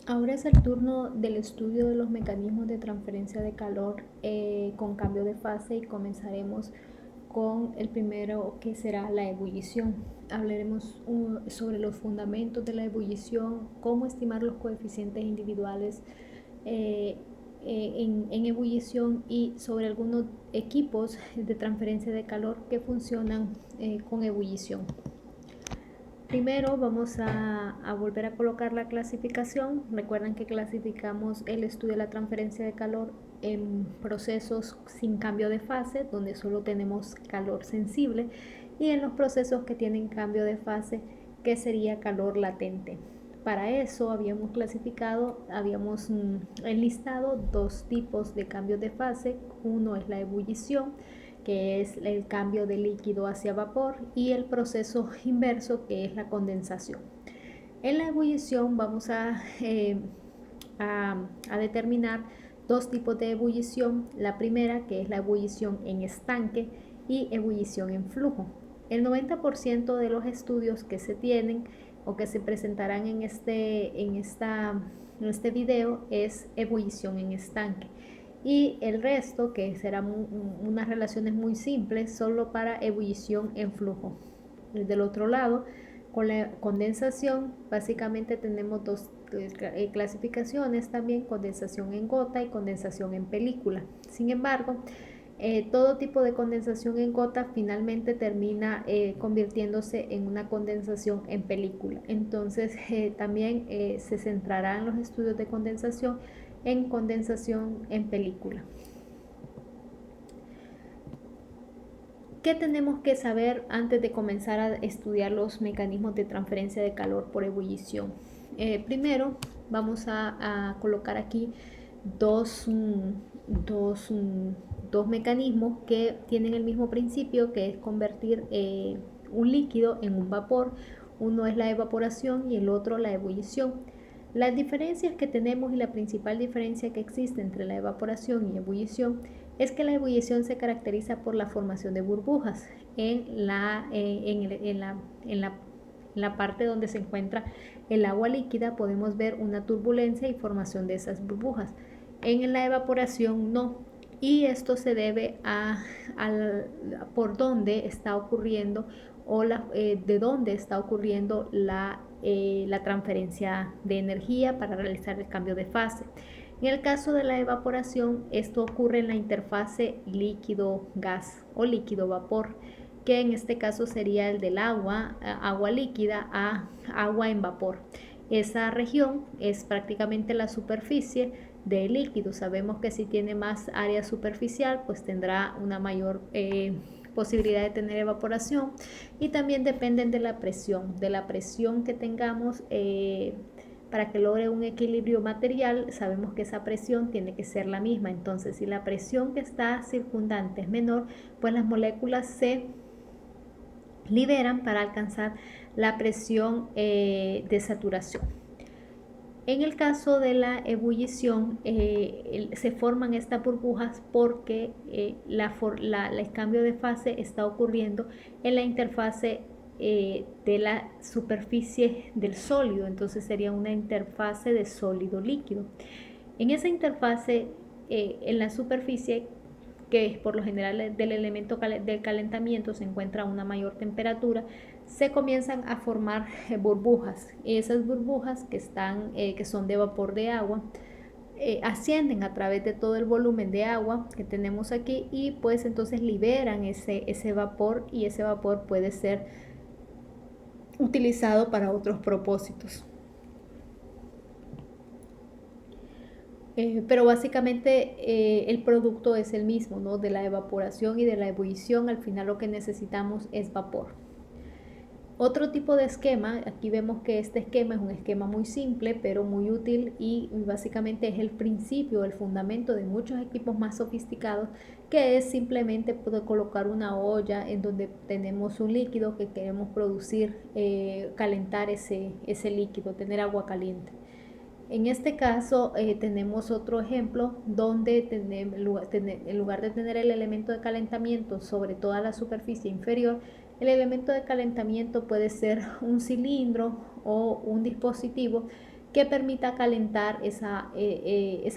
Ahora es el turno del estudio de los mecanismos de transferencia de calor con cambio de fase y comenzaremos con el primero que será la ebullición. Hablaremos sobre los fundamentos de la ebullición, cómo estimar los coeficientes individuales eh, en ebullición y sobre algunos equipos de transferencia de calor que funcionan con ebullición. Primero vamos a volver a colocar la clasificación. Recuerden que clasificamos el estudio de la transferencia de calor en procesos sin cambio de fase, donde solo tenemos calor sensible, y en los procesos que tienen cambio de fase, que sería calor latente. Para eso habíamos enlistado dos tipos de cambios de fase. Uno es la ebullición, que es el cambio de líquido hacia vapor, y el proceso inverso, que es la condensación. En la ebullición vamos a determinar dos tipos de ebullición. La primera, que es la ebullición en estanque, y ebullición en flujo. El 90% de los estudios que se tienen o que se presentarán en este video es ebullición en estanque, y el resto, que serán unas relaciones muy simples, solo para ebullición en flujo. Del otro lado, con la condensación, básicamente tenemos dos clasificaciones también: condensación en gota y condensación en película. Sin embargo, todo tipo de condensación en gota finalmente termina convirtiéndose en una condensación en película. Entonces también se centrarán los estudios de condensación en película. ¿Qué tenemos que saber antes de comenzar a estudiar los mecanismos de transferencia de calor por ebullición? Primero vamos a colocar aquí dos, dos, dos mecanismos que tienen el mismo principio, que es convertir un líquido en un vapor. Uno es la evaporación y el otro la ebullición. Las diferencias que tenemos, y la principal diferencia que existe entre la evaporación y ebullición, es que la ebullición se caracteriza por la formación de burbujas en la parte donde se encuentra el agua líquida. Podemos ver una turbulencia y formación de esas burbujas. En la evaporación no, y esto se debe a por dónde está ocurriendo de dónde está ocurriendo la transferencia de energía para realizar el cambio de fase. En el caso de la evaporación, esto ocurre en la interfase líquido-gas o líquido-vapor, que en este caso sería el del agua líquida a agua en vapor. Esa región es prácticamente la superficie del líquido. Sabemos que si tiene más área superficial, pues tendrá una mayor posibilidad de tener evaporación, y también dependen de la presión que tengamos. Para que logre un equilibrio material, sabemos que esa presión tiene que ser la misma. Entonces, si la presión que está circundante es menor, pues las moléculas se liberan para alcanzar la presión de saturación. En el caso de la ebullición, se forman estas burbujas porque el cambio de fase está ocurriendo en la interfase de la superficie del sólido. Entonces sería una interfase de sólido-líquido. En esa interfase, en la superficie, que es por lo general del elemento del calentamiento, se encuentra a una mayor temperatura, se comienzan a formar burbujas. Esas burbujas que son de vapor de agua, ascienden a través de todo el volumen de agua que tenemos aquí, y pues entonces liberan ese vapor, y ese vapor puede ser utilizado para otros propósitos. Pero básicamente el producto es el mismo, ¿no? De la evaporación y de la ebullición, al final lo que necesitamos es vapor. Otro tipo de esquema, aquí vemos que este esquema es un esquema muy simple pero muy útil, y básicamente es el principio, el fundamento de muchos equipos más sofisticados, que es simplemente poder colocar una olla en donde tenemos un líquido que queremos producir, calentar ese líquido, tener agua caliente. En este caso tenemos otro ejemplo donde en lugar de tener el elemento de calentamiento sobre toda la superficie inferior, el elemento de calentamiento puede ser un cilindro o un dispositivo que permita calentar esa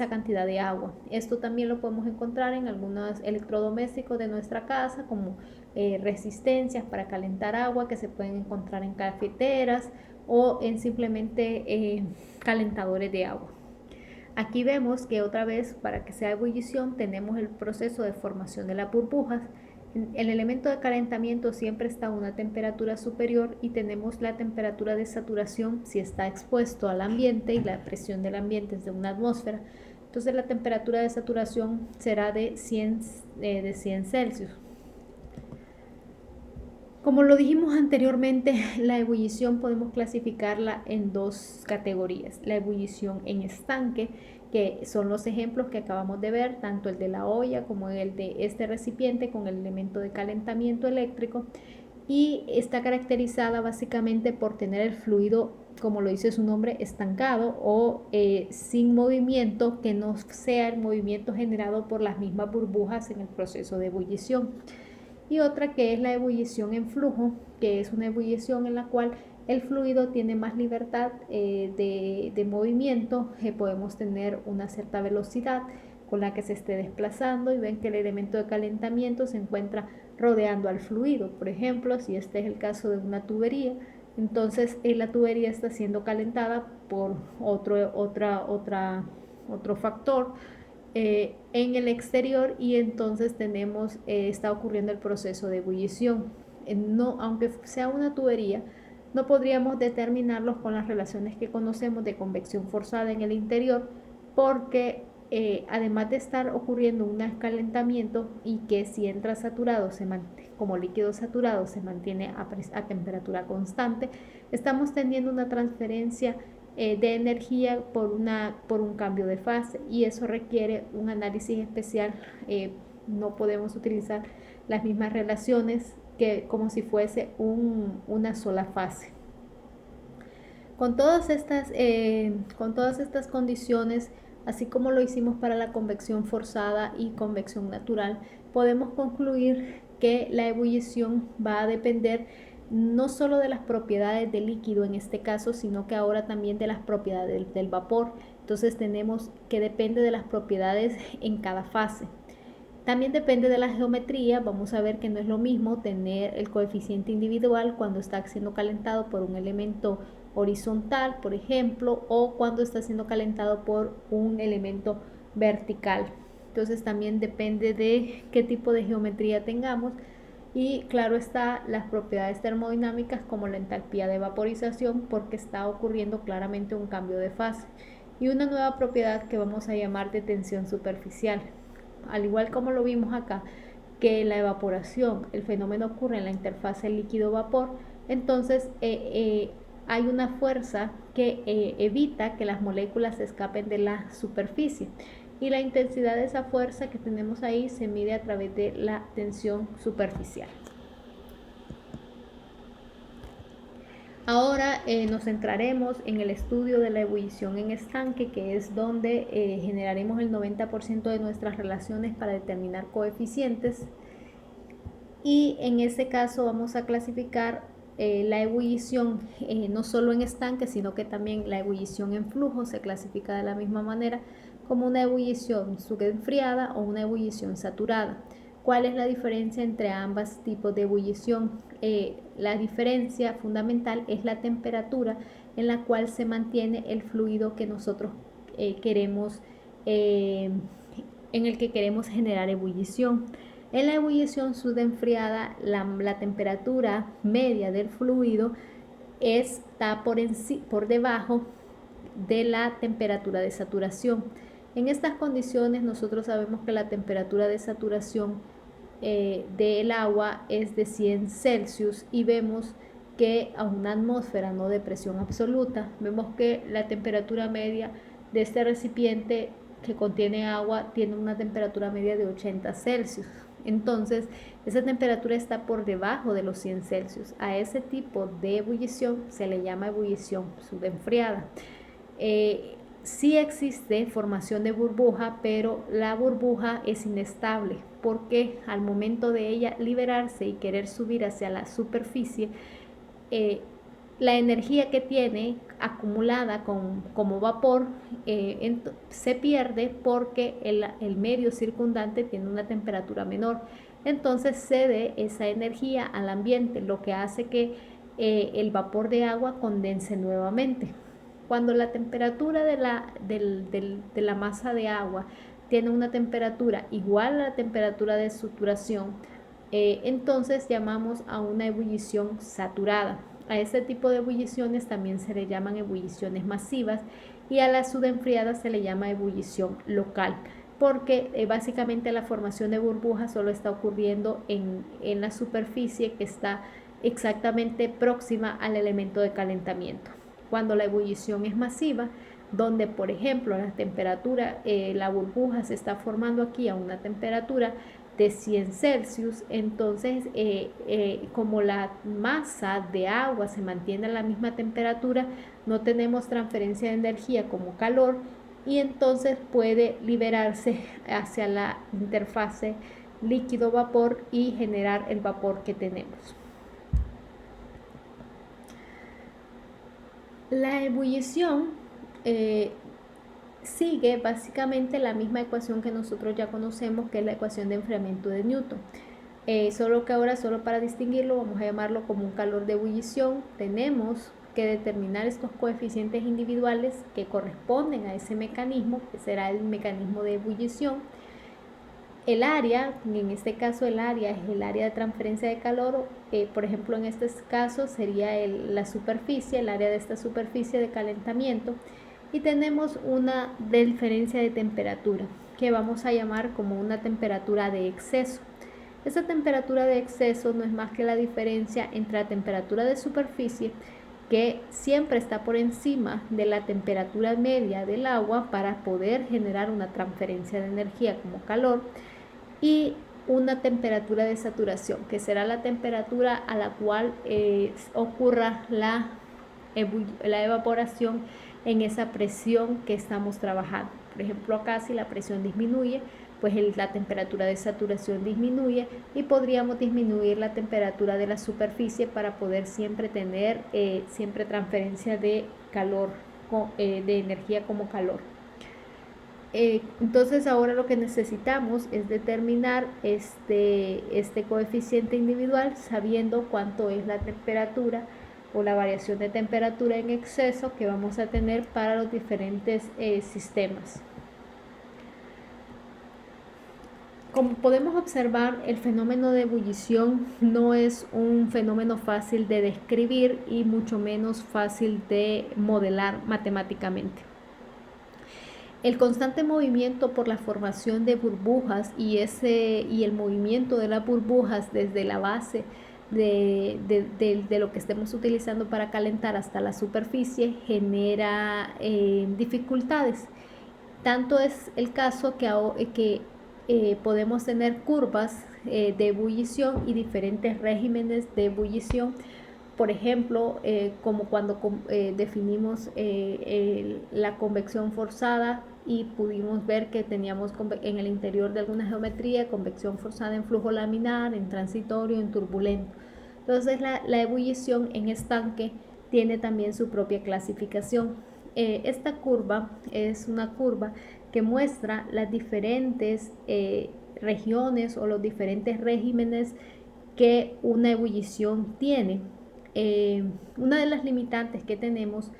cantidad de agua. Esto también lo podemos encontrar en algunos electrodomésticos de nuestra casa, como resistencias para calentar agua que se pueden encontrar en cafeteras o en simplemente calentadores de agua. Aquí vemos que otra vez, para que sea ebullición, tenemos el proceso de formación de las burbujas. El elemento de calentamiento siempre está a una temperatura superior y tenemos la temperatura de saturación si está expuesto al ambiente, y la presión del ambiente es de una atmósfera. Entonces la temperatura de saturación será de 100 Celsius. Como lo dijimos anteriormente, la ebullición podemos clasificarla en dos categorías: la ebullición en estanque, que son los ejemplos que acabamos de ver, tanto el de la olla como el de este recipiente con el elemento de calentamiento eléctrico, y está caracterizada básicamente por tener el fluido, como lo dice su nombre, estancado o sin movimiento, que no sea el movimiento generado por las mismas burbujas en el proceso de ebullición. Y otra que es la ebullición en flujo, que es una ebullición en la cual el fluido tiene más libertad de movimiento, podemos tener una cierta velocidad con la que se esté desplazando, y ven que el elemento de calentamiento se encuentra rodeando al fluido. Por ejemplo, si este es el caso de una tubería, entonces la tubería está siendo calentada por otro factor en el exterior, y entonces está ocurriendo el proceso de ebullición. No, aunque sea una tubería, no podríamos determinarlos con las relaciones que conocemos de convección forzada en el interior, porque además de estar ocurriendo un calentamiento, y que si entra saturado como líquido saturado se mantiene a temperatura constante, estamos teniendo una transferencia de energía por un cambio de fase, y eso requiere un análisis especial. No podemos utilizar las mismas relaciones que como si fuese una sola fase. Con todas estas condiciones, así como lo hicimos para la convección forzada y convección natural, podemos concluir que la ebullición va a depender no solo de las propiedades del líquido en este caso, sino que ahora también de las propiedades del vapor. Entonces tenemos que depende de las propiedades en cada fase. También depende de la geometría. Vamos a ver que no es lo mismo tener el coeficiente individual cuando está siendo calentado por un elemento horizontal, por ejemplo, o cuando está siendo calentado por un elemento vertical. Entonces también depende de qué tipo de geometría tengamos. Y claro está, las propiedades termodinámicas como la entalpía de vaporización, porque está ocurriendo claramente un cambio de fase. Y una nueva propiedad que vamos a llamar de tensión superficial. Al igual como lo vimos acá, que la evaporación, el fenómeno ocurre en la interfase líquido-vapor, entonces hay una fuerza que evita que las moléculas se escapen de la superficie, y la intensidad de esa fuerza que tenemos ahí se mide a través de la tensión superficial. Ahora nos centraremos en el estudio de la ebullición en estanque, que es donde generaremos el 90% de nuestras relaciones para determinar coeficientes. Y en este caso vamos a clasificar la ebullición no solo en estanque, sino que también la ebullición en flujo se clasifica de la misma manera, como una ebullición subenfriada o una ebullición saturada. ¿Cuál es la diferencia entre ambos tipos de ebullición? La diferencia fundamental es la temperatura en la cual se mantiene el fluido que nosotros queremos, en el que queremos generar ebullición. En la ebullición subenfriada, la temperatura media del fluido está por debajo de la temperatura de saturación. En estas condiciones nosotros sabemos que la temperatura de saturación del agua es de 100 Celsius, y vemos que a una atmósfera, no de presión absoluta, vemos que la temperatura media de este recipiente que contiene agua tiene una temperatura media de 80 Celsius. Entonces, esa temperatura está por debajo de los 100 Celsius. A ese tipo de ebullición se le llama ebullición subenfriada. Sí existe formación de burbuja, pero la burbuja es inestable, porque al momento de ella liberarse y querer subir hacia la superficie, la energía que tiene acumulada como vapor se pierde porque el medio circundante tiene una temperatura menor. Entonces cede esa energía al ambiente, lo que hace que el vapor de agua condense nuevamente. Cuando la temperatura de la masa de agua tiene una temperatura igual a la temperatura de saturación, entonces llamamos a una ebullición saturada. A este tipo de ebulliciones también se le llaman ebulliciones masivas y a la subenfriada se le llama ebullición local, porque básicamente la formación de burbujas solo está ocurriendo en la superficie que está exactamente próxima al elemento de calentamiento. Cuando la ebullición es masiva, donde por ejemplo la temperatura, la burbuja se está formando aquí a una temperatura de 100 Celsius, entonces como la masa de agua se mantiene a la misma temperatura, no tenemos transferencia de energía como calor y entonces puede liberarse hacia la interfase líquido-vapor y generar el vapor que tenemos. La ebullición sigue básicamente la misma ecuación que nosotros ya conocemos, que es la ecuación de enfriamiento de Newton. Solo que ahora, solo para distinguirlo, vamos a llamarlo como un calor de ebullición. Tenemos que determinar estos coeficientes individuales que corresponden a ese mecanismo, que será el mecanismo de ebullición. El área, en este caso el área es el área de transferencia de calor, por ejemplo en este caso sería la superficie, el área de esta superficie de calentamiento, y tenemos una diferencia de temperatura que vamos a llamar como una temperatura de exceso. Esa temperatura de exceso no es más que la diferencia entre la temperatura de superficie, que siempre está por encima de la temperatura media del agua para poder generar una transferencia de energía como calor, y una temperatura de saturación, que será la temperatura a la cual ocurra la evaporación en esa presión que estamos trabajando. Por ejemplo, acá si la presión disminuye, pues la temperatura de saturación disminuye y podríamos disminuir la temperatura de la superficie para poder siempre tener siempre transferencia de calor, de energía como calor. Entonces ahora lo que necesitamos es determinar este coeficiente individual sabiendo cuánto es la temperatura o la variación de temperatura en exceso que vamos a tener para los diferentes sistemas. Como podemos observar, el fenómeno de ebullición no es un fenómeno fácil de describir y mucho menos fácil de modelar matemáticamente. El constante movimiento por la formación de burbujas y el movimiento de las burbujas desde la base de lo que estemos utilizando para calentar hasta la superficie genera dificultades. Tanto es el caso que podemos tener curvas de ebullición y diferentes regímenes de ebullición. Por ejemplo, como cuando definimos la convección forzada y pudimos ver que teníamos en el interior de alguna geometría convección forzada en flujo laminar, en transitorio, en turbulento. Entonces la ebullición en estanque tiene también su propia clasificación. Esta curva es una curva que muestra las diferentes regiones o los diferentes regímenes que una ebullición tiene. Una de las limitantes que tenemos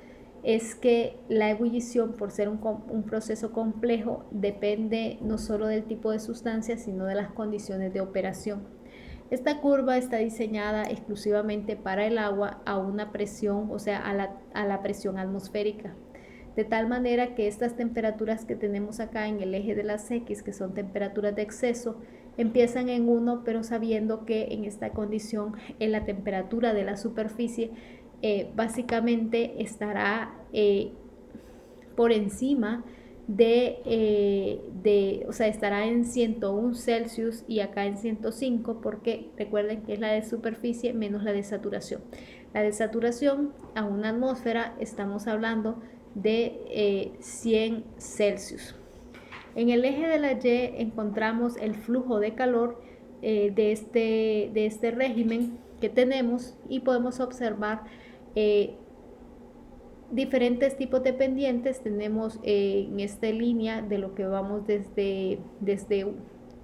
es que la ebullición, por ser un proceso complejo, depende no solo del tipo de sustancia, sino de las condiciones de operación. Esta curva está diseñada exclusivamente para el agua a una presión, o sea, a la presión atmosférica. De tal manera que estas temperaturas que tenemos acá en el eje de las X, que son temperaturas de exceso, empiezan en 1, pero sabiendo que en esta condición en la temperatura de la superficie básicamente estará por encima o sea, estará en 101 Celsius y acá en 105, porque recuerden que es la de superficie menos la de saturación. La de saturación a una atmósfera estamos hablando de 100 Celsius. En el eje de la Y encontramos el flujo de calor de este régimen que tenemos y podemos observar diferentes tipos de pendientes. Tenemos en esta línea de lo que vamos desde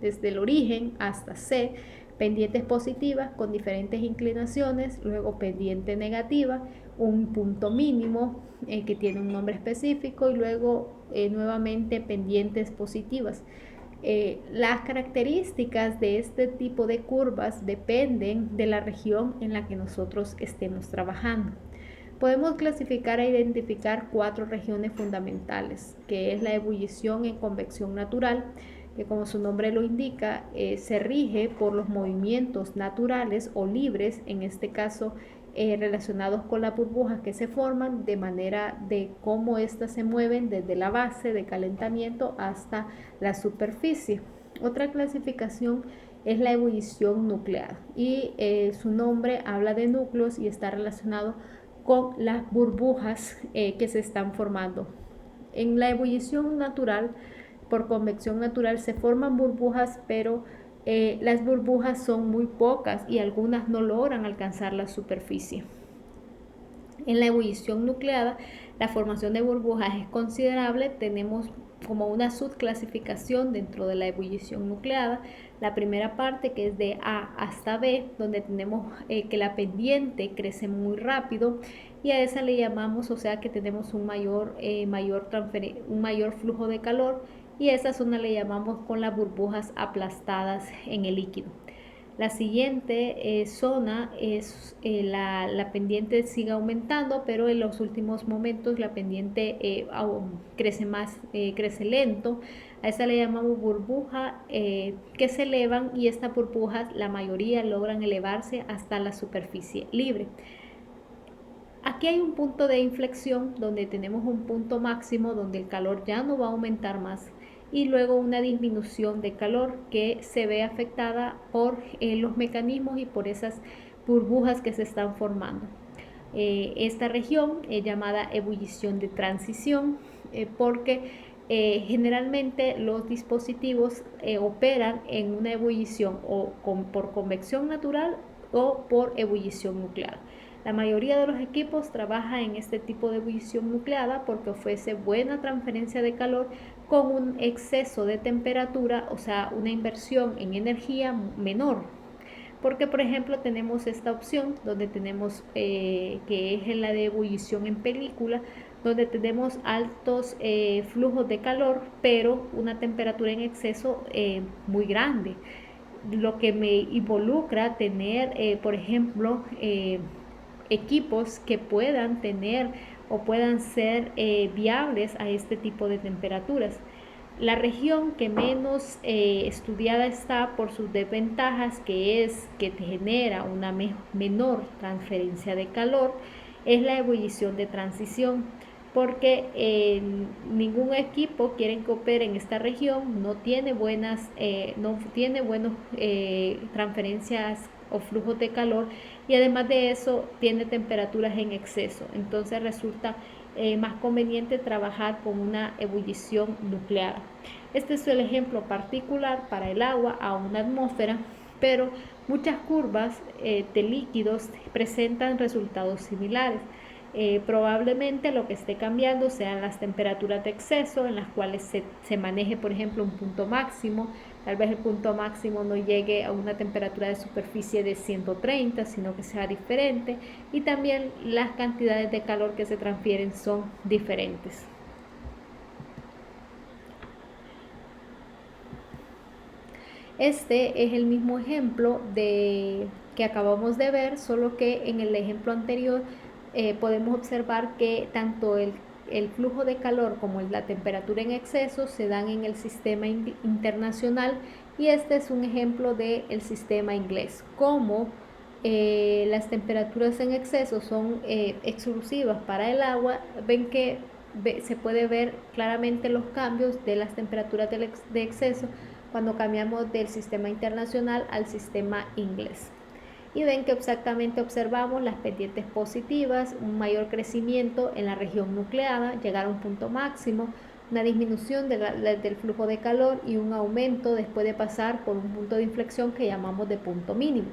el origen hasta C, pendientes positivas con diferentes inclinaciones, luego pendiente negativa, un punto mínimo que tiene un nombre específico, y luego nuevamente pendientes positivas. Las características de este tipo de curvas dependen de la región en la que nosotros estemos trabajando. Podemos clasificar e identificar 4 regiones fundamentales, que es la ebullición en convección natural, que como su nombre lo indica, se rige por los movimientos naturales o libres, en este caso relacionados con las burbujas que se forman, de manera de cómo éstas se mueven desde la base de calentamiento hasta la superficie. Otra clasificación es la ebullición nuclear, y su nombre habla de núcleos y está relacionado con las burbujas que se están formando. En la ebullición natural, por convección natural, se forman burbujas, pero las burbujas son muy pocas y algunas no logran alcanzar la superficie. En la ebullición nucleada, la formación de burbujas es considerable. Tenemos como una subclasificación dentro de la ebullición nucleada. La primera parte, que es de A hasta B, donde tenemos que la pendiente crece muy rápido, y a esa le llamamos, o sea que tenemos un mayor flujo de calor, y a esa zona le llamamos con las burbujas aplastadas en el líquido. La siguiente zona es la pendiente sigue aumentando, pero en los últimos momentos la pendiente crece lento. A esa le llamamos burbuja que se elevan, y estas burbujas, la mayoría, logran elevarse hasta la superficie libre. Aquí hay un punto de inflexión donde tenemos un punto máximo donde el calor ya no va a aumentar más, y luego una disminución de calor que se ve afectada por los mecanismos y por esas burbujas que se están formando. Esta región es llamada ebullición de transición porque generalmente los dispositivos operan en una ebullición o por convección natural o por ebullición nuclear. La mayoría de los equipos trabaja en este tipo de ebullición nucleada porque ofrece buena transferencia de calor con un exceso de temperatura, o sea, una inversión en energía menor. Porque, por ejemplo, tenemos esta opción donde tenemos, que es la de ebullición en película, donde tenemos altos flujos de calor, pero una temperatura en exceso muy grande, lo que me involucra tener, por ejemplo, equipos que puedan tener o puedan ser viables a este tipo de temperaturas. La región que menos estudiada está por sus desventajas, que es que te genera una menor transferencia de calor, es la ebullición de transición, porque ningún equipo quiere que opere en esta región, no tiene buenas transferencias o flujos de calor, y además de eso tiene temperaturas en exceso. Entonces resulta más conveniente trabajar con una ebullición nuclear. Este es el ejemplo particular para el agua a una atmósfera, pero muchas curvas de líquidos presentan resultados similares. Probablemente lo que esté cambiando sean las temperaturas de exceso, en las cuales se maneje, por ejemplo, un punto máximo. Tal vez el punto máximo no llegue a una temperatura de superficie de 130, sino que sea diferente, y también las cantidades de calor que se transfieren son diferentes. Este es el mismo ejemplo que acabamos de ver, solo que en el ejemplo anterior podemos observar que tanto el flujo de calor como la temperatura en exceso se dan en el sistema internacional, y este es un ejemplo del sistema inglés. Como las temperaturas en exceso son exclusivas para el agua, ven que se puede ver claramente los cambios de las temperaturas de exceso cuando cambiamos del sistema internacional al sistema inglés. Y ven que exactamente observamos las pendientes positivas, un mayor crecimiento en la región nucleada, llegar a un punto máximo, una disminución del flujo de calor y un aumento después de pasar por un punto de inflexión que llamamos de punto mínimo.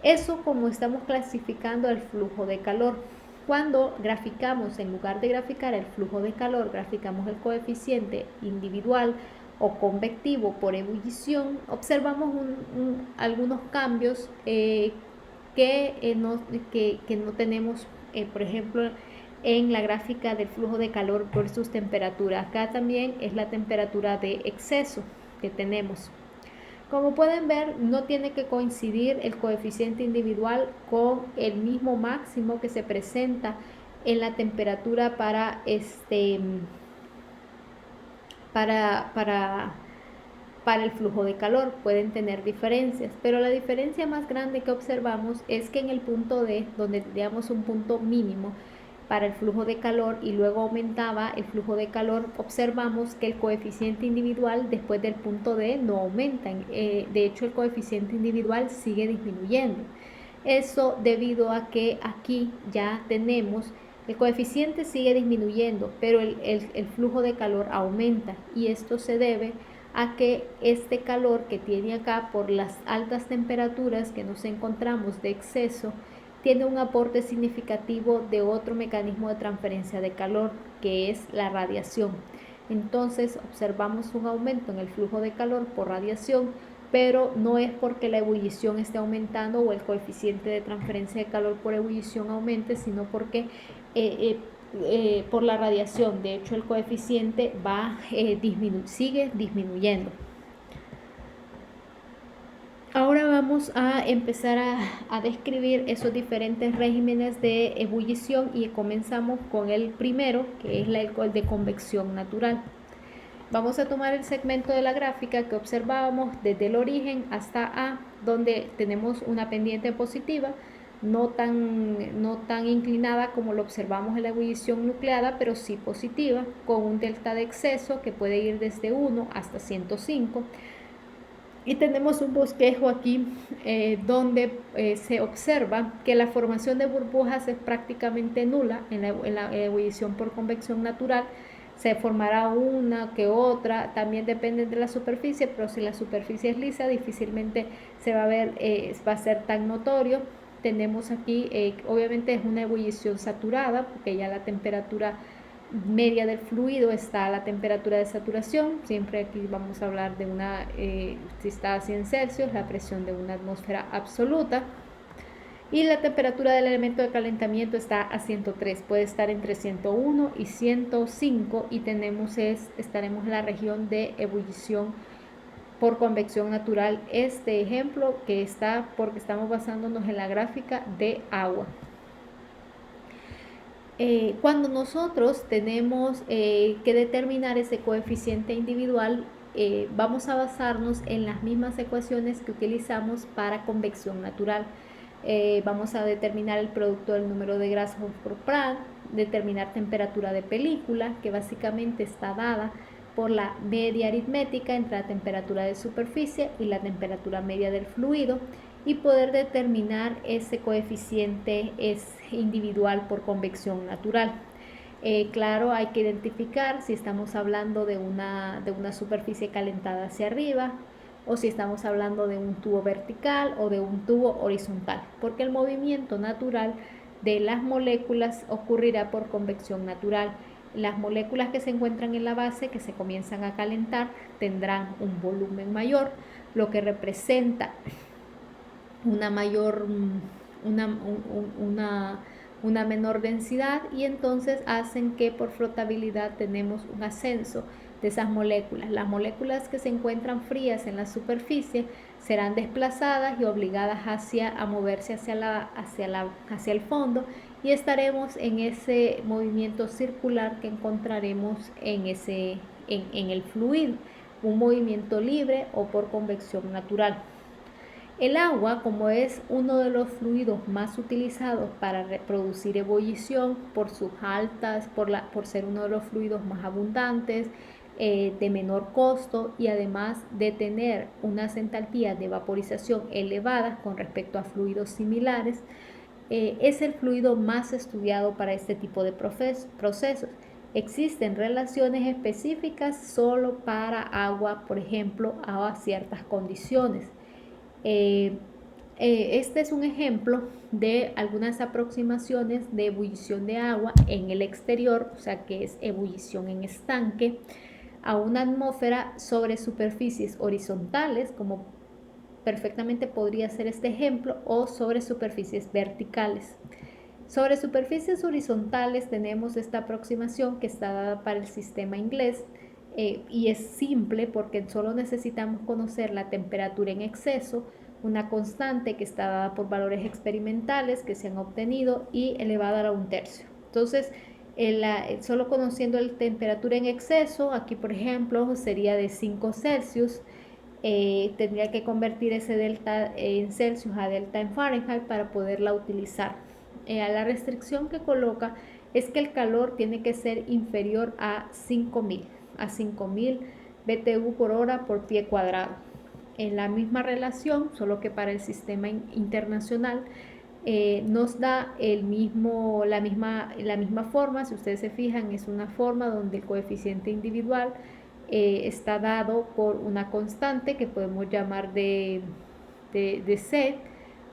Eso como estamos clasificando el flujo de calor. Cuando graficamos, en lugar de graficar el flujo de calor, graficamos el coeficiente individual o convectivo por ebullición, observamos algunos cambios que no tenemos, por ejemplo, en la gráfica del flujo de calor versus temperatura. Acá también es la temperatura de exceso que tenemos. Como pueden ver, no tiene que coincidir el coeficiente individual con el mismo máximo que se presenta en la temperatura para el flujo de calor. Pueden tener diferencias, pero la diferencia más grande que observamos es que en el punto D, donde teníamos un punto mínimo para el flujo de calor y luego aumentaba el flujo de calor, observamos que el coeficiente individual después del punto D no aumenta. De hecho, el coeficiente individual sigue disminuyendo. Eso debido a que aquí ya tenemos, el coeficiente sigue disminuyendo, pero el flujo de calor aumenta, y esto se debe a que este calor que tiene acá por las altas temperaturas que nos encontramos de exceso tiene un aporte significativo de otro mecanismo de transferencia de calor, que es la radiación. Entonces observamos un aumento en el flujo de calor por radiación, pero no es porque la ebullición esté aumentando o el coeficiente de transferencia de calor por ebullición aumente, sino porque por la radiación. De hecho, el coeficiente sigue disminuyendo. Ahora vamos a empezar a describir esos diferentes regímenes de ebullición, y comenzamos con el primero, que es el de convección natural. Vamos a tomar el segmento de la gráfica que observábamos desde el origen hasta A, donde tenemos una pendiente positiva, no tan inclinada como lo observamos en la ebullición nucleada, pero sí positiva, con un delta de exceso que puede ir desde 1 hasta 105. Y tenemos un bosquejo aquí donde se observa que la formación de burbujas es prácticamente nula en la ebullición por convección natural. Se formará una que otra, también depende de la superficie, pero si la superficie es lisa, difícilmente se va a ver, va a ser tan notorio. Tenemos aquí, obviamente es una ebullición saturada, porque ya la temperatura media del fluido está a la temperatura de saturación. Siempre aquí vamos a hablar de si está a 100 Celsius, la presión de una atmósfera absoluta. Y la temperatura del elemento de calentamiento está a 103, puede estar entre 101 y 105, y estaremos en la región de ebullición por convección natural. Este ejemplo que está porque estamos basándonos en la gráfica de agua. Cuando nosotros tenemos que determinar ese coeficiente individual, vamos a basarnos en las mismas ecuaciones que utilizamos para convección natural. Vamos a determinar el producto del número de Grashof por Prandtl, determinar temperatura de película, que básicamente está dada por la media aritmética entre la temperatura de superficie y la temperatura media del fluido, y poder determinar ese coeficiente es individual por convección natural. Claro, hay que identificar si estamos hablando de una superficie calentada hacia arriba, o si estamos hablando de un tubo vertical o de un tubo horizontal, porque el movimiento natural de las moléculas ocurrirá por convección natural. Las moléculas que se encuentran en la base, que se comienzan a calentar, tendrán un volumen mayor, lo que representa una menor densidad, y entonces hacen que por flotabilidad tenemos un ascenso de esas moléculas. Las moléculas que se encuentran frías en la superficie serán desplazadas y obligadas a moverse hacia el fondo, y estaremos en ese movimiento circular que encontraremos en el fluido, un movimiento libre o por convección natural. El agua, como es uno de los fluidos más utilizados para producir ebullición por sus altas, por ser uno de los fluidos más abundantes, de menor costo, y además de tener unas entalpías de vaporización elevadas con respecto a fluidos similares, es el fluido más estudiado para este tipo de procesos. Existen relaciones específicas solo para agua, por ejemplo, a ciertas condiciones. Este es un ejemplo de algunas aproximaciones de ebullición de agua en el exterior, o sea que es ebullición en estanque, a una atmósfera sobre superficies horizontales, como perfectamente podría ser este ejemplo, o sobre superficies verticales. Sobre superficies horizontales tenemos esta aproximación que está dada para el sistema inglés, y es simple porque solo necesitamos conocer la temperatura en exceso, una constante que está dada por valores experimentales que se han obtenido y elevada a 1/3. Entonces, solo conociendo la temperatura en exceso, aquí por ejemplo sería de 5 Celsius, tendría que convertir ese delta en Celsius a delta en Fahrenheit para poderla utilizar. La restricción que coloca es que el calor tiene que ser inferior a 5000 BTU por hora por pie cuadrado. En la misma relación, solo que para el sistema internacional, nos da la misma forma. Si ustedes se fijan, es una forma donde el coeficiente individual está dado por una constante que podemos llamar de C,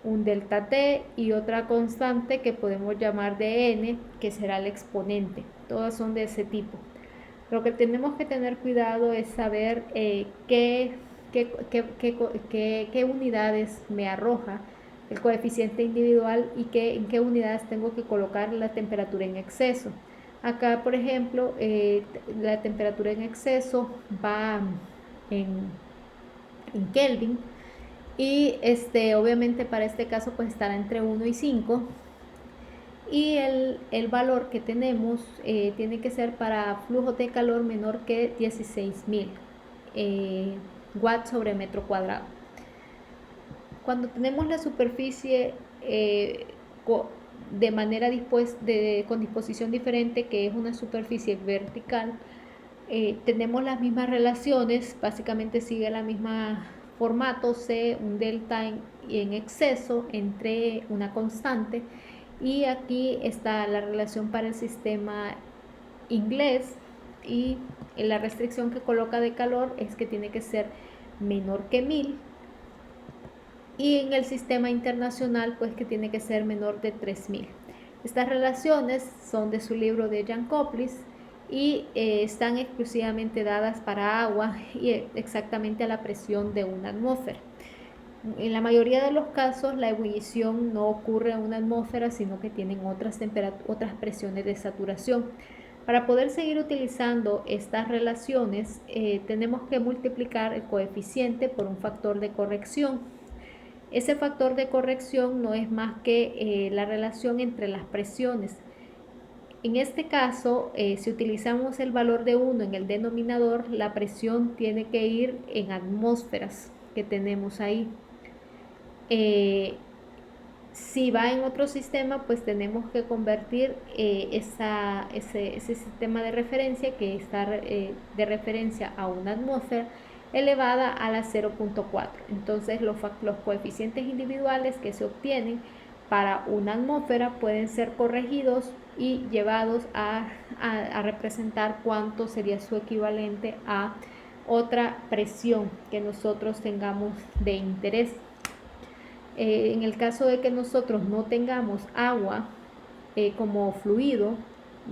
un delta T, y otra constante que podemos llamar de N, que será el exponente. Todas son de ese tipo. Lo que tenemos que tener cuidado es saber qué unidades me arroja el coeficiente individual y en qué unidades tengo que colocar la temperatura en exceso. Acá, por ejemplo, la temperatura en exceso va en Kelvin, y obviamente para este caso pues estará entre 1 y 5, y el valor que tenemos tiene que ser para flujos de calor menor que 16.000 watts sobre metro cuadrado. Cuando tenemos la superficie de manera con disposición diferente, que es una superficie vertical, tenemos las mismas relaciones, básicamente sigue la misma formato, C, un delta en exceso entre una constante, y aquí está la relación para el sistema inglés, y la restricción que coloca de calor es que tiene que ser menor que 1000, y en el sistema internacional pues que tiene que ser menor de 3000. Estas relaciones son de su libro de Jan Koplis y están exclusivamente dadas para agua y exactamente a la presión de una atmósfera. En la mayoría de los casos la ebullición no ocurre en una atmósfera, sino que tienen otras presiones de saturación. Para poder seguir utilizando estas relaciones tenemos que multiplicar el coeficiente por un factor de corrección. Ese factor de corrección no es más que la relación entre las presiones. En este caso, si utilizamos el valor de 1 en el denominador, la presión tiene que ir en atmósferas que tenemos ahí. Si va en otro sistema, pues tenemos que convertir ese sistema de referencia, que está de referencia a una atmósfera, elevada a la 0.4. Entonces los coeficientes individuales que se obtienen para una atmósfera pueden ser corregidos y llevados a representar cuánto sería su equivalente a otra presión que nosotros tengamos de interés. En el caso de que nosotros no tengamos agua como fluido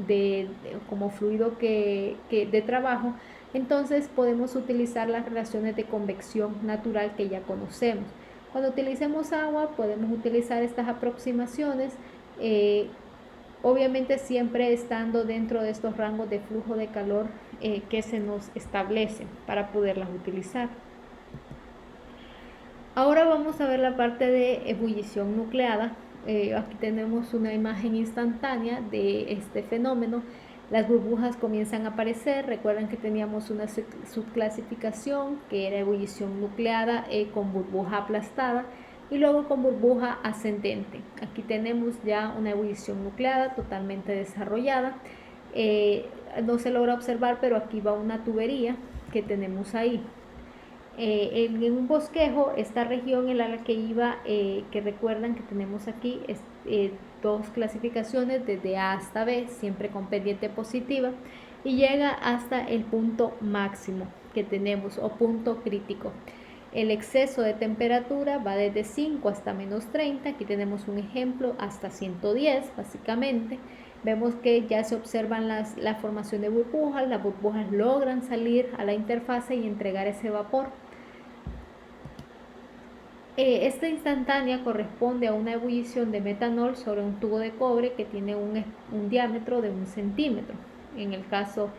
de trabajo, entonces podemos utilizar las relaciones de convección natural que ya conocemos. Cuando utilicemos agua podemos utilizar estas aproximaciones, obviamente siempre estando dentro de estos rangos de flujo de calor que se nos establecen para poderlas utilizar. Ahora vamos a ver la parte de ebullición nucleada. Aquí tenemos una imagen instantánea de este fenómeno. Las burbujas comienzan a aparecer. Recuerden que teníamos una subclasificación que era ebullición nucleada con burbuja aplastada y luego con burbuja ascendente. Aquí tenemos ya una ebullición nucleada totalmente desarrollada. No se logra observar, pero aquí va una tubería que tenemos ahí. En un bosquejo, esta región en la que iba, que recuerdan que tenemos aquí dos clasificaciones desde A hasta B, siempre con pendiente positiva, y llega hasta el punto máximo que tenemos o punto crítico. El exceso de temperatura va desde 5 hasta menos 30. Aquí tenemos un ejemplo hasta 110 básicamente. Vemos que ya se observan la formación de burbujas. Las burbujas logran salir a la interfase y entregar ese vapor. Esta instantánea corresponde a una ebullición de metanol sobre un tubo de cobre que tiene un diámetro de 1 centímetro. En el caso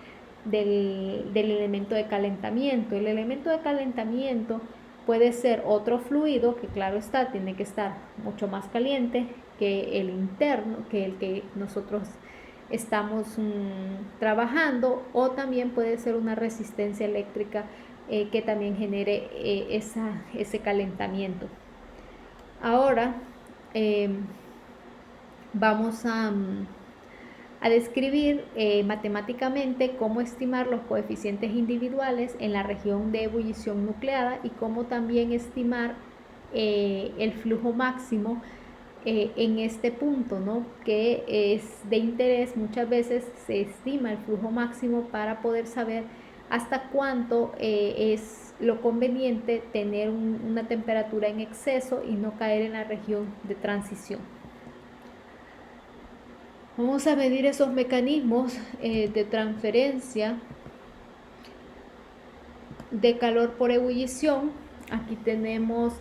del elemento de calentamiento. El elemento de calentamiento puede ser otro fluido que, claro está, tiene que estar mucho más caliente que el interno, que el que nosotros estamos trabajando, o también puede ser una resistencia eléctrica que también genere ese calentamiento. Ahora vamos a describir matemáticamente cómo estimar los coeficientes individuales en la región de ebullición nucleada y cómo también estimar el flujo máximo en este punto, ¿no? Que es de interés. Muchas veces se estima el flujo máximo para poder saber hasta cuánto es lo conveniente tener una temperatura en exceso y no caer en la región de transición. Vamos a medir esos mecanismos de transferencia de calor por ebullición. Aquí tenemos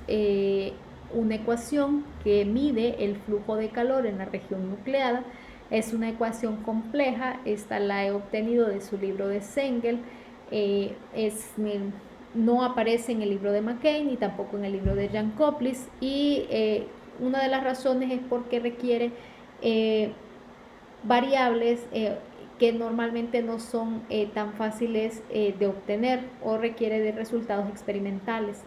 una ecuación que mide el flujo de calor en la región nucleada. Es una ecuación compleja, esta la he obtenido de su libro de Sengel. No aparece en el libro de McKay ni tampoco en el libro de Jan Koplis, y una de las razones es porque requiere variables que normalmente no son tan fáciles de obtener o requiere de resultados experimentales.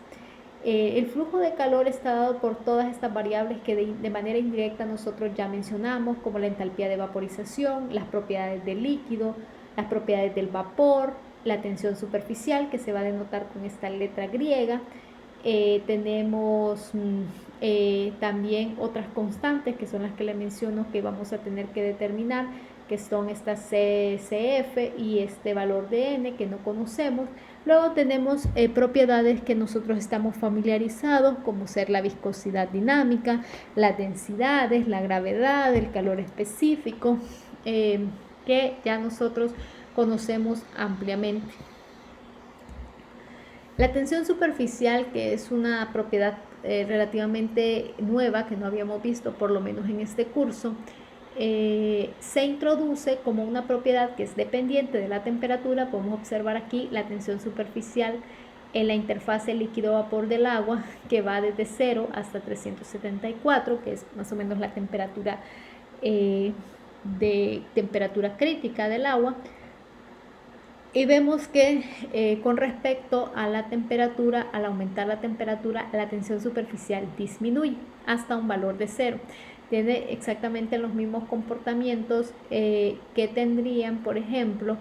El flujo de calor está dado por todas estas variables que de manera indirecta nosotros ya mencionamos, como la entalpía de vaporización, las propiedades del líquido, las propiedades del vapor, la tensión superficial, que se va a denotar con esta letra griega. Tenemos también otras constantes, que son las que le menciono, que vamos a tener que determinar, que son estas CF y este valor de N que no conocemos. Luego tenemos propiedades que nosotros estamos familiarizados, como ser la viscosidad dinámica, las densidades, la gravedad, el calor específico, que ya nosotros conocemos ampliamente. La tensión superficial, que es una propiedad relativamente nueva que no habíamos visto, por lo menos en este curso, se introduce como una propiedad que es dependiente de la temperatura. Podemos observar aquí la tensión superficial en la interfase líquido-vapor del agua, que va desde 0 hasta 374, que es más o menos la temperatura de temperatura crítica del agua. Y vemos que con respecto a la temperatura, al aumentar la temperatura, la tensión superficial disminuye hasta un valor de 0. Tiene exactamente los mismos comportamientos que tendrían, por ejemplo,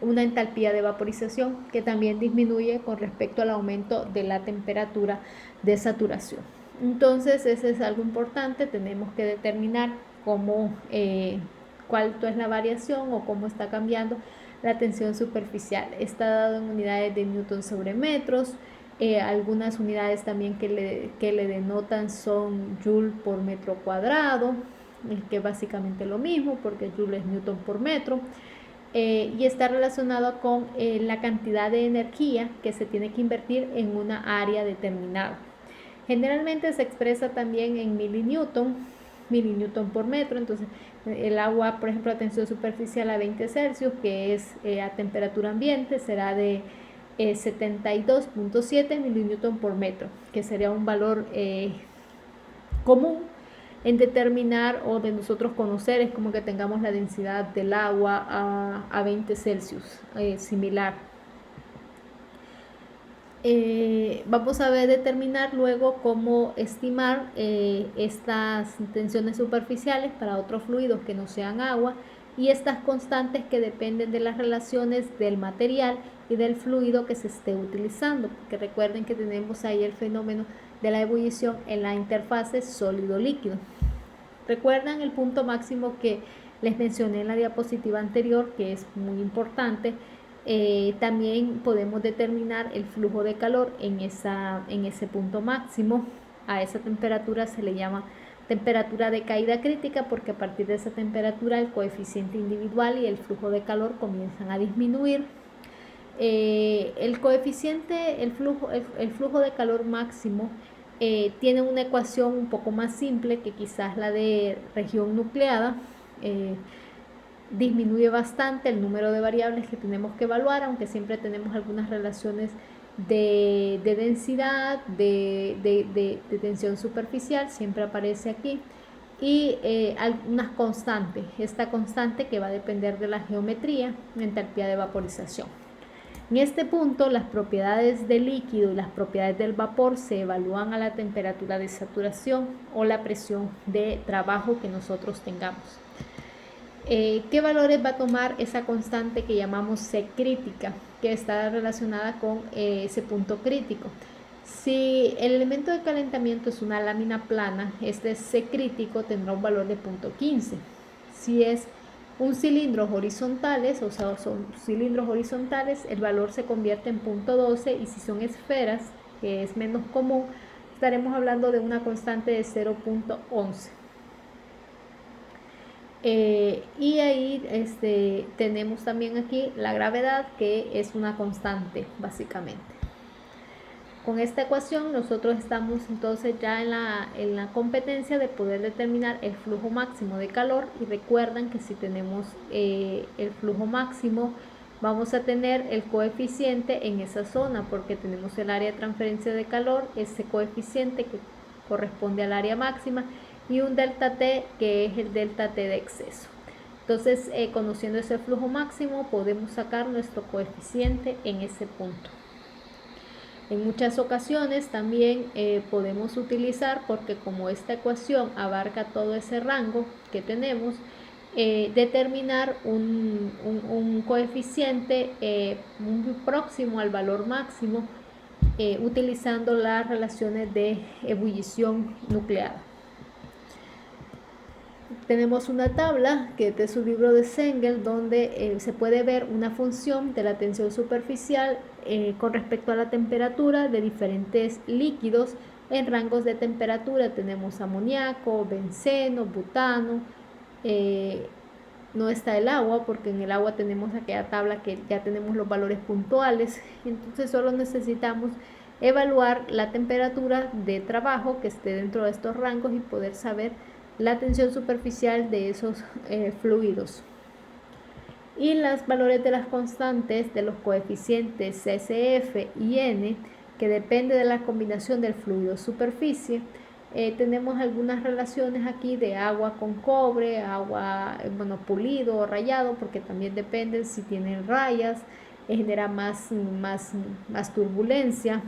una entalpía de vaporización, que también disminuye con respecto al aumento de la temperatura de saturación. Entonces, eso es algo importante. Tenemos que determinar cuánto es la variación o cómo está cambiando la tensión superficial. Está dado en unidades de newton sobre metros. Algunas unidades también que le denotan son joule por metro cuadrado, que es básicamente lo mismo, porque joule es newton por metro. Y está relacionado con la cantidad de energía que se tiene que invertir en una área determinada. Generalmente se expresa también en milinewton por metro. Entonces el agua, por ejemplo, a tensión superficial a 20 Celsius, que es a temperatura ambiente, será de 72.7 milinewton por metro, que sería un valor común en determinar o de nosotros conocer. Es como que tengamos la densidad del agua a 20 Celsius, similar. Vamos a determinar luego cómo estimar estas tensiones superficiales para otros fluidos que no sean agua, y estas constantes que dependen de las relaciones del material y del fluido que se esté utilizando, porque recuerden que tenemos ahí el fenómeno de la ebullición en la interfase sólido-líquido. ¿Recuerdan el punto máximo que les mencioné en la diapositiva anterior, que es muy importante? También podemos determinar el flujo de calor en ese punto máximo. A esa temperatura se le llama temperatura de caída crítica, porque a partir de esa temperatura el coeficiente individual y el flujo de calor comienzan a disminuir. El coeficiente, el flujo de calor máximo tiene una ecuación un poco más simple que quizás la de región nucleada. Disminuye bastante el número de variables que tenemos que evaluar, aunque siempre tenemos algunas relaciones de densidad, de tensión superficial, siempre aparece aquí, y algunas constantes. Esta constante que va a depender de la geometría, entalpía de vaporización. En este punto, las propiedades del líquido y las propiedades del vapor se evalúan a la temperatura de saturación o la presión de trabajo que nosotros tengamos. ¿Qué valores va a tomar esa constante que llamamos C crítica, que está relacionada con ese punto crítico? Si el elemento de calentamiento es una lámina plana, este C crítico tendrá un valor de 0.15. Si es un cilindro horizontales, o sea, son cilindros horizontales, el valor se convierte en 0.12, y si son esferas, que es menos común, estaremos hablando de una constante de 0.11. Y ahí tenemos también aquí la gravedad, que es una constante básicamente. Con esta ecuación nosotros estamos entonces ya en la competencia de poder determinar el flujo máximo de calor, y recuerdan que si tenemos el flujo máximo vamos a tener el coeficiente en esa zona, porque tenemos el área de transferencia de calor, ese coeficiente que corresponde al área máxima, y un delta T que es el delta T de exceso. Entonces, conociendo ese flujo máximo podemos sacar nuestro coeficiente en ese punto. En muchas ocasiones también podemos utilizar, porque como esta ecuación abarca todo ese rango que tenemos, determinar un coeficiente muy próximo al valor máximo, utilizando las relaciones de ebullición nucleada. Tenemos una tabla que es de su libro de Sengel, donde se puede ver una función de la tensión superficial con respecto a la temperatura de diferentes líquidos en rangos de temperatura. Tenemos amoníaco, benceno, butano. No está el agua, porque en el agua tenemos aquella tabla que ya tenemos los valores puntuales. Entonces solo necesitamos evaluar la temperatura de trabajo que esté dentro de estos rangos y poder saber la tensión superficial de esos fluidos. Y los valores de las constantes de los coeficientes CCF y N, que depende de la combinación del fluido superficie. Tenemos algunas relaciones aquí de agua con cobre, agua pulido o rayado, porque también depende si tienen rayas, genera más turbulencia,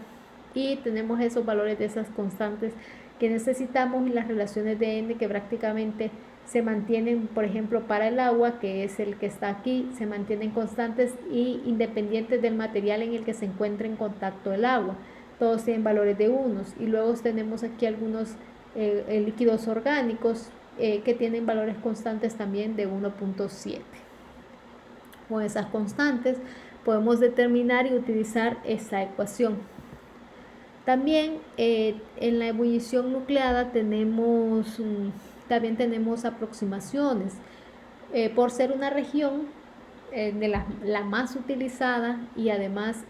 y tenemos esos valores de esas constantes que necesitamos, y las relaciones de N que prácticamente se mantienen, por ejemplo, para el agua, que es el que está aquí, se mantienen constantes y independientes del material en el que se encuentre en contacto el agua. Todos tienen valores de unos, y luego tenemos aquí algunos líquidos orgánicos que tienen valores constantes también de 1.7. Con esas constantes podemos determinar y utilizar esta ecuación. También en la ebullición nucleada también tenemos aproximaciones. Por ser una región de la más utilizada, y además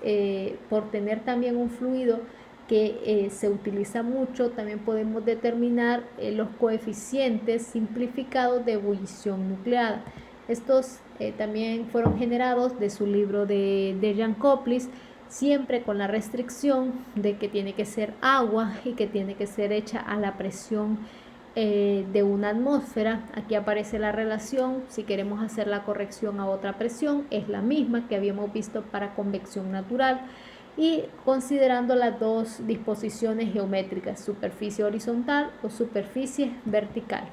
por tener también un fluido que se utiliza mucho, también podemos determinar los coeficientes simplificados de ebullición nucleada. Estos también fueron generados de su libro de Jan Koplis, siempre con la restricción de que tiene que ser agua y que tiene que ser hecha a la presión de una atmósfera. Aquí aparece la relación. Si queremos hacer la corrección a otra presión, es la misma que habíamos visto para convección natural, y considerando las dos disposiciones geométricas, superficie horizontal o superficie vertical.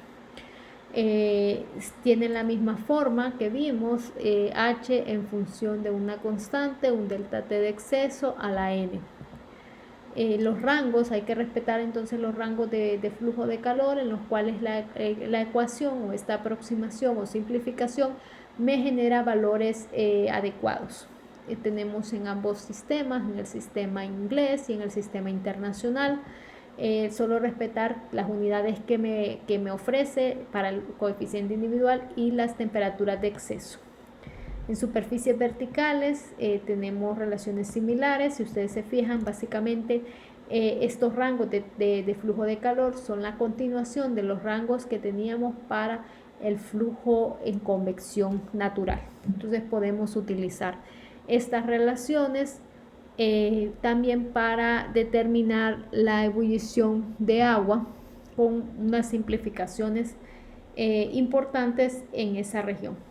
Tienen la misma forma que vimos, H en función de una constante, un delta T de exceso a la N. Los rangos, hay que respetar entonces los rangos de flujo de calor, en los cuales la ecuación o esta aproximación o simplificación me genera valores adecuados. tenemos en ambos sistemas, en el sistema inglés y en el sistema internacional. Solo respetar las unidades que me ofrece para el coeficiente individual y las temperaturas de exceso. En superficies verticales tenemos relaciones similares. Si ustedes se fijan, básicamente estos rangos de flujo de calor son la continuación de los rangos que teníamos para el flujo en convección natural. Entonces podemos utilizar estas relaciones también para determinar la ebullición de agua con unas simplificaciones importantes en esa región.